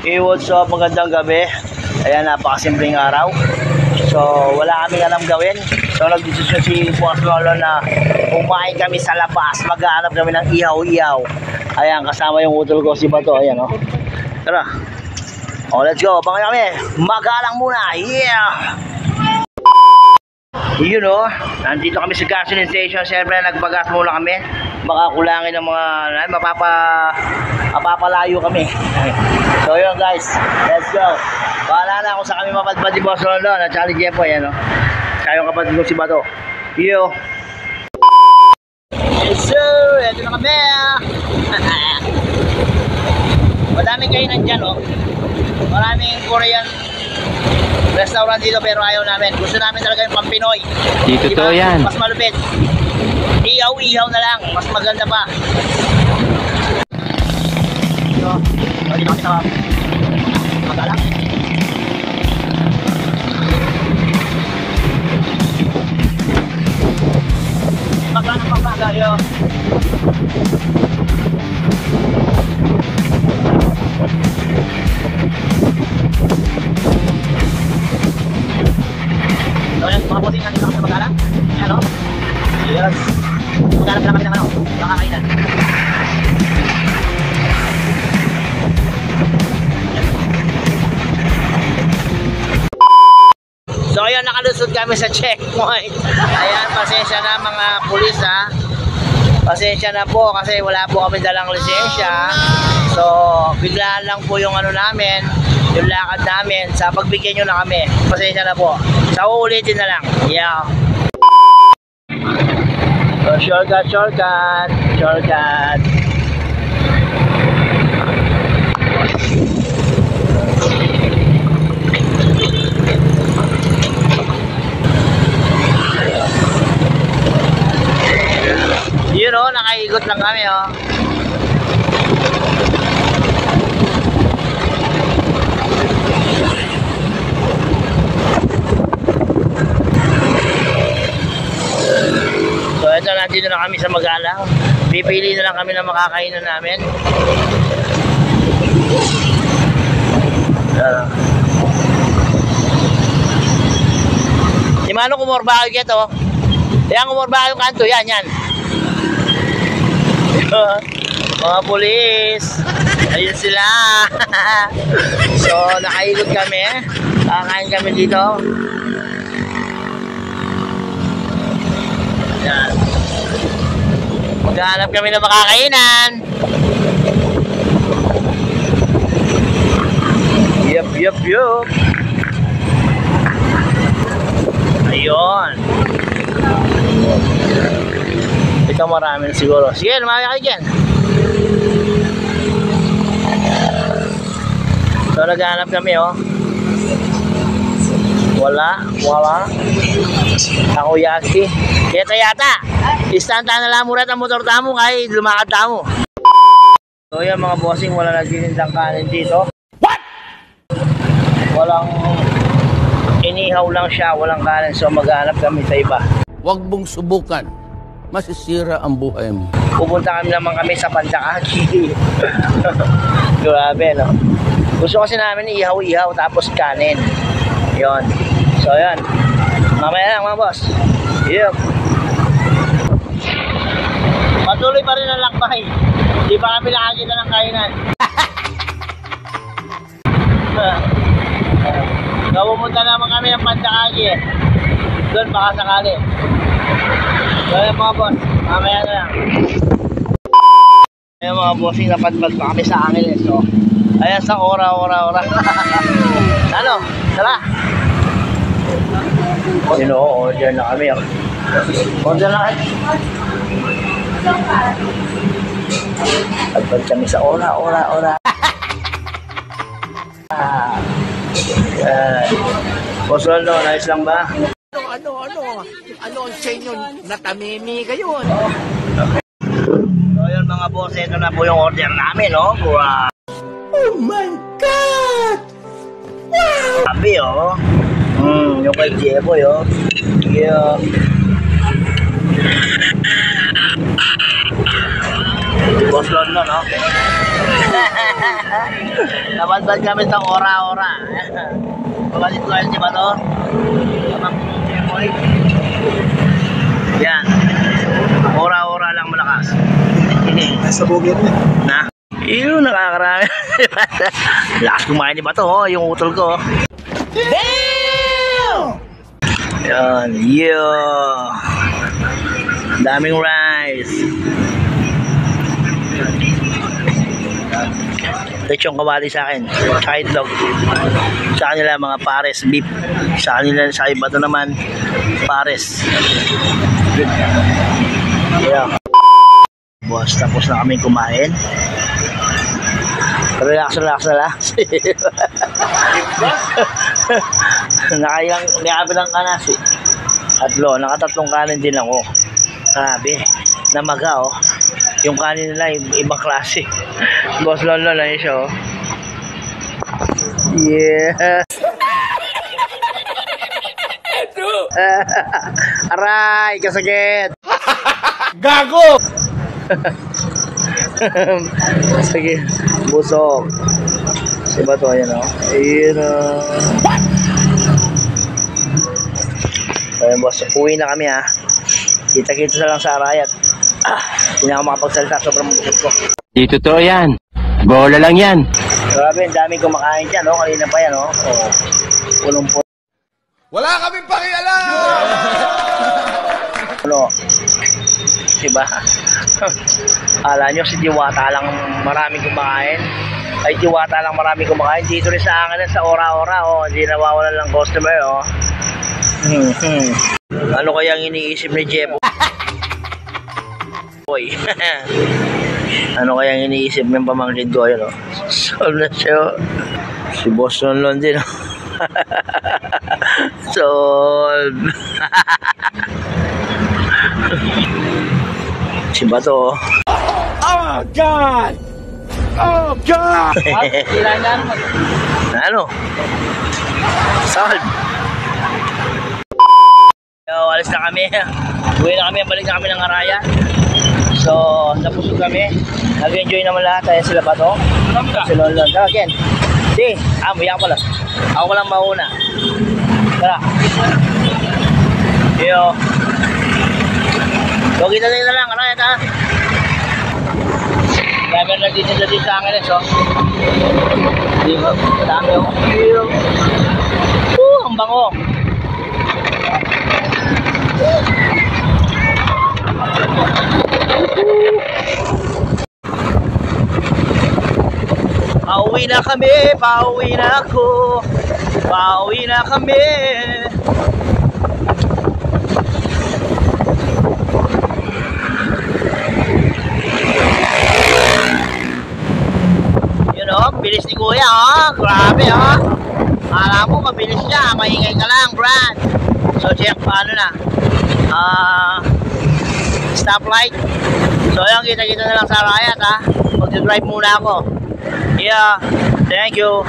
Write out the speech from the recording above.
What's up, magandang gabi. Ayan, napakasimpleng araw. So, wala kaming alam gawin. So, nagdesisyon si Boss Lolo na kumain kami sa labas. Maghanap kami ng ihaw-ihaw. Ayan, kasama yung utol ko, si Bato. Ayan, oh. Tara. Oh, let's go. Abangan kami. Magalang muna. Yeah! Yun, oh. Nandito kami sa gasoline station. Siyempre, nagpagas muna kami. Baka kulangin ng mga mapapalayo kami. So yun guys, let's go. Bahala na kung saan kami mapadpad ni Boss Lolo at Charlie Jepo. Ayan, oh. Kaya yung kapatid ko si Bato. Yo. Yes sir, eto na kami. Madaming kainan dyan, oh. Maraming Korean restaurant dito pero ayaw namin. Gusto namin talaga yung Pampinoy. Dito diba? To yan. Mas malupit. Ihaw-ihaw na lang. Mas maganda pa. So, dito kami sa Magalang. Magalang Pagpagayo. So yan, mga bossing natin sa Magalang. Ayan, o. Yes. Maghanap lang kami ng ano, makakainan. So ayan, nakalusot kami sa checkpoint. Ayan, pasensya na mga pulis ha. Pasensya na po kasi wala po kami dalang lisensya. So biglaan lang po yung ano namin, yung lakad namin. Sa pagbigyan nyo na kami, pasensya na po. Sa uulitin na lang. Yeah. So shortcut. Yun o, nakaikot lang kami o. So ito, nandito na kami sa Magalang. Pipili na lang kami ng makakainan namin. Di mano kumorba kayo ito. Yan kumorba kayo kanto, yan. Mga pulis. Ayun sila. So nakaikot kami. Kakain kami dito. Yan. Maghanap kami ng makakainan. Yup. Ayun. Ito marami na siguro. Sige, lumaki kayo dyan. So naghanap kami oh. Wala. Takoyaki. Yata. Istanta na lang murat ang motor tamo kahit lumakad tamo. So yan mga bossing, wala nagtinindang kanin dito. What? Walang inihaw lang siya, walang kanin. So maghanap kami sa iba. Huwag mong subukan. Masisira ang buhay mo. Pupunta naman kami sa Pandakaki. Grabe, no? Gusto kasi namin ihaw-ihaw tapos kanin. Yon. So yan. Mamaya lang mga boss. Yup. Patuloy pa rin ang lakbay. Hindi pa kami nakakita ng kainan. Pupunta naman kami ng Pandakaki. Doon baka sakali. So yan mga boss. Mamaya na lang. Ayan mga bossing, napadpad pa kami sa Angeles. So ayan sa ora. Ano? Tara. Order na kami. Order na kami. Padpad kami sa ora. Boss Lolo, nice lang ba? Ano ang sa inyo? Natamimi kayo. So yun mga boss, ito na po yung order namin, no? Oh my God! Wow! Sabi, oh. Yung kay Jeboy, oh. Yeah. Boss Lolo, no? Nabadbad kami sa ora-ora. Pabalit ko di ba to? Yan. Ora-ora lang malakas. Nasa bugyan mo. Na? Iyo, nakakarami. Lakas kumain di ba to? Oh, yung utol ko. Damn! Yan. Yeah. Daming rice. Lechong kawali sa akin, kahit itlog. Sa kanila mga pares beef, sa kanila sa iba to naman pares. Yeah. Boss, tapos na kami kumain. Relax na lang. Nakailang kanas eh. Tatlo, nakatatlong kanin din ako. Grabe, namaga oh. Yung kanin nila ibang klase. Boss Lolo na yun siya oh. Yeah. Aray, kasagit. Gago! Sige, busok. Siba to, ayan oh. Ayan oh. Ayan boss, uwi na kami ha. Kita-kita na lang sa Arayat. Hindi na ako makapagsalita, sobrang busog ko. Di totoo yan. Bola lang yan. Grabe, ang dami kumakain dyan, no? Kanina pa yan, no? Oh, punong-puno. Wala kaming pakialam! Diba? Ala nyo, si Diwata lang maraming kumakain. Ay, Diwata lang maraming kumakain. Dito rin sa akin, sa ora-ora, oh. Hindi nawawalan ng customer, oh. Ano kayang iniisip ni Jeff? Boy. Ano kayang iniisip ng pamangkin ko, yun, oh. Solve na siya. Si Boss Lon din, oh. Solve. Si Bato, oh. Oh, God! Oh, God! Ano? Solve. So, alis na kami. Uwi na kami, balik na kami ng Araya. So, napusog kami. Nag-enjoy naman lahat. Ayan sila Bato. Si Lon. Tara, Ken. Di, mayak pala. Ako lang mauna. Tara. Yo. So, kita na lang. Araya, ta. Dami na dito sa akin, so. Di ba? Dami ako. Ang bango. Pauwi na kami, pauwi na ako, pauwi na kami. Yun o, bilis ni Kuya o, grabe o. Alam mo, mabilis siya, maingay ka lang, Brad. So, check paano na. Stoplight. So, yun, kita-kita na lang sa Arayat ha. Mag-drive muna ako. Yeah, thank you.